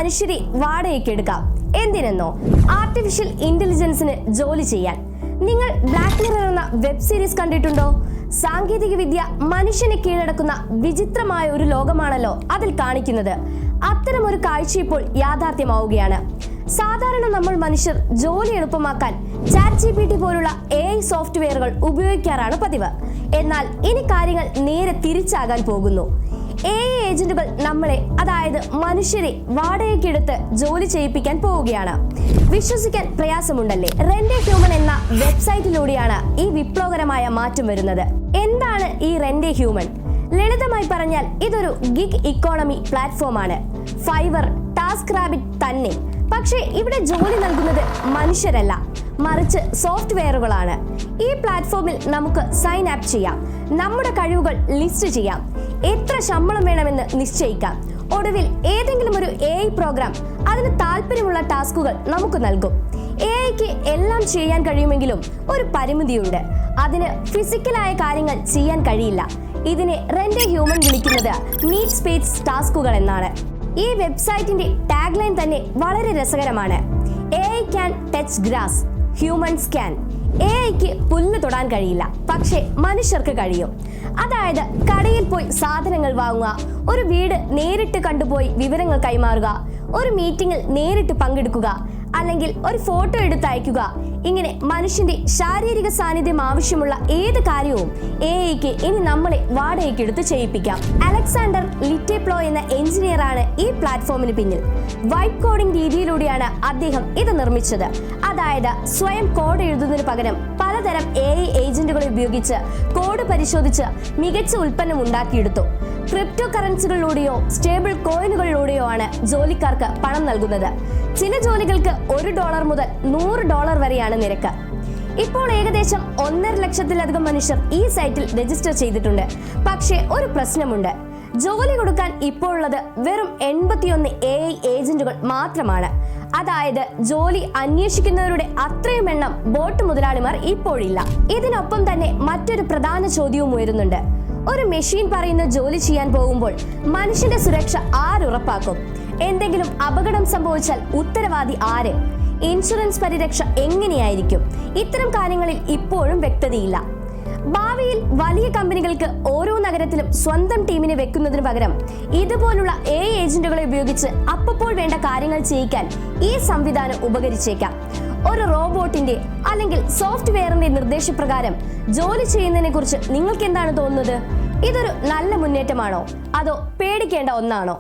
മനുഷ്യരെ വാടകയ്ക്ക് എടുക്കാം. എന്തിനെന്നോ? ആർട്ടിഫിഷ്യൽ ഇന്റലിജൻസിന് ജോലി ചെയ്യാൻ. നിങ്ങൾ ബ്ലാക്ക് മിറർ എന്ന വെബ് സീരീസ് കണ്ടിട്ടുണ്ടോ? സാങ്കേതിക വിദ്യ മനുഷ്യനെ കീഴടക്കുന്ന വിചിത്രമായ ഒരു ലോകമാണല്ലോ അതിൽ കാണിക്കുന്നത്. അത്തരമൊരു കാഴ്ച ഇപ്പോൾ യാഥാർത്ഥ്യമാവുകയാണ്. സാധാരണ നമ്മൾ മനുഷ്യർ ജോലി എളുപ്പമാക്കാൻ ChatGPT പോലുള്ള AI സോഫ്റ്റ്വെയറുകൾ ഉപയോഗിക്കാറാണ് പതിവ്. എന്നാൽ ഇനി കാര്യങ്ങൾ നേരെ തിരിച്ചാകാൻ പോകുന്നു. AI ഏജന്റുകൾ നമ്മളെ, അതായത് മനുഷ്യരെ വാടകയ്ക്കെടുത്ത് ജോലി ചെയ്യിപ്പിക്കാൻ പോവുകയാണ്. വിശ്വസിക്കാൻ പ്രയാസമുണ്ടല്ലേ? റെന്റ് എ ഹ്യൂമൻ എന്ന വെബ്സൈറ്റിലൂടെയാണ് ഈ വിപ്ലവകരമായ മാറ്റം വരുന്നത്. എന്താണ് ഈ റെന്റ് എ ഹ്യൂമൻ? ലളിതമായി പറഞ്ഞാൽ ഇതൊരു ഗിഗ് ഇക്കോണമി പ്ലാറ്റ്ഫോമാണ്. ഫൈവർ, ടാസ്ക് റാബിറ്റ് തന്നെ. പക്ഷേ ഇവിടെ ജോലി നൽകുന്നത് മനുഷ്യരല്ല, മറിച്ച് സോഫ്റ്റ്വെയറുകളാണ്. ഈ പ്ലാറ്റ്ഫോമിൽ നമുക്ക് സൈൻ അപ്പ് ചെയ്യാം, നമ്മുടെ കഴിവുകൾ ലിസ്റ്റ് ചെയ്യാം, എത്ര ശമ്പളം വേണമെന്ന് നിശ്ചയിക്കാം. ഒടുവിൽ ഏതെങ്കിലും ഒരു AI പ്രോഗ്രാം അതിന് താല്പര്യമുള്ള ടാസ്കുകൾ നമുക്ക് നൽകും. AIക്ക് എല്ലാം ചെയ്യാൻ കഴിയുമെങ്കിലും ഒരു പരിമിതിയുണ്ട്. അതിന് ഫിസിക്കലായ കാര്യങ്ങൾ ചെയ്യാൻ കഴിയില്ല. ഇതിനെ റെന്റ് എ ഹ്യൂമൻ വിളിക്കുന്നത് നീഡ് സ്പേസ് ടാസ്കുകൾ എന്നാണ്. ഈ വെബ്സൈറ്റിന്റെ ടാഗ്ലൈൻ തന്നെ വളരെ രസകരമാണ്. AI can touch grass, humans can. AIക്ക് പുല്ല് തൊടാൻ കഴിയില്ല, പക്ഷേ മനുഷ്യർക്ക് കഴിയും. അതായത് കടയിൽ പോയി സാധനങ്ങൾ വാങ്ങുക, ഒരു വീട് നേരിട്ട് കണ്ടുപോയി വിവരങ്ങൾ കൈമാറുക, ഒരു മീറ്റിംഗിൽ നേരിട്ട് പങ്കെടുക്കുക, അല്ലെങ്കിൽ ഒരു ഫോട്ടോ എടുത്ത് അയക്കുക. ഇങ്ങനെ മനുഷ്യന്റെ ശാരീരിക സാന്നിധ്യം ആവശ്യമുള്ള ഏത് കാര്യവും AIക്ക് ഇനി നമ്മളെ വാടകയ്ക്കെടുത്ത് ചെയ്യിപ്പിക്കാം. അലക്സാണ്ടർ ലിറ്റേപ്ലോ എന്ന എഞ്ചിനീയറാണ് ഈ പ്ലാറ്റ്ഫോമിന് പിന്നിൽ. വൈറ്റ് കോഡിംഗ് രീതിയിലൂടെയാണ് അദ്ദേഹം ഇത് നിർമ്മിച്ചത്. അതായത് സ്വയം കോഡ് എഴുതുന്നതിന് പകരം പലതരം AI ഏജന്റുകളെ ഉപയോഗിച്ച് കോഡ് പരിശോധിച്ച് മികച്ച ഉൽപ്പന്നം ഉണ്ടാക്കിയെടുത്തു. ക്രിപ്റ്റോ കറൻസികളിലൂടെയോ സ്റ്റേബിൾ കോയിനുകളിലൂടെയോ ആണ് ജോലിക്കാർക്ക് പണം നൽകുന്നത്. ചില ജോലികൾക്ക് $1 മുതൽ $100 വരെയാണ് നിരക്ക്. ഇപ്പോൾ ഏകദേശം 1.5 ലക്ഷത്തിലധികം മനുഷ്യർ ഈ സൈറ്റിൽ രജിസ്റ്റർ ചെയ്തിട്ടുണ്ട്. പക്ഷേ ഒരു പ്രശ്നമുണ്ട്. ജോലി കൊടുക്കാൻ ഇപ്പോഴുള്ളത് വെറും 81 AI ഏജന്റുകൾ മാത്രമാണ്. അതായത് ജോലി അന്വേഷിക്കുന്നവരുടെ അത്രയും എണ്ണം ബോട്ട് മുതലാളിമാർ ഇപ്പോഴില്ല. ഇതിനൊപ്പം തന്നെ മറ്റൊരു പ്രധാന ചോദ്യവും ഉയരുന്നുണ്ട്. ഒരു മെഷീൻ പറയുന്ന ജോലി ചെയ്യാൻ പോകുമ്പോൾ മനുഷ്യന്റെ സുരക്ഷ ആരുറപ്പാക്കും? എന്തെങ്കിലും അപകടം സംഭവിച്ചാൽ ഉത്തരവാദി ആര്? ഇൻഷുറൻസ് പരിരക്ഷ എങ്ങനെയായിരിക്കും? ഇത്തരം കാര്യങ്ങളിൽ ഇപ്പോഴും വ്യക്തതയില്ല. ഭാവിയിൽ വലിയ കമ്പനികൾക്ക് ഓരോ നഗരത്തിലും സ്വന്തം ടീമിനെ വെക്കുന്നതിന് പകരം ഇതുപോലുള്ള AI ഏജന്റുകളെ ഉപയോഗിച്ച് അപ്പോൾ വേണ്ട കാര്യങ്ങൾ ചെയ്യിക്കാൻ ഈ സംവിധാനം ഉപകരിച്ചേക്കാം. ഒരു റോബോട്ടിന്റെ അല്ലെങ്കിൽ സോഫ്റ്റ്വെയറിന്റെ നിർദ്ദേശപ്രകാരം ജോലി ചെയ്യുന്നതിനെ കുറിച്ച് നിങ്ങൾക്ക് എന്താണ് തോന്നുന്നത്? ഇതൊരു നല്ല മുന്നേറ്റമാണോ അതോ പേടിക്കേണ്ട ഒന്നാണോ?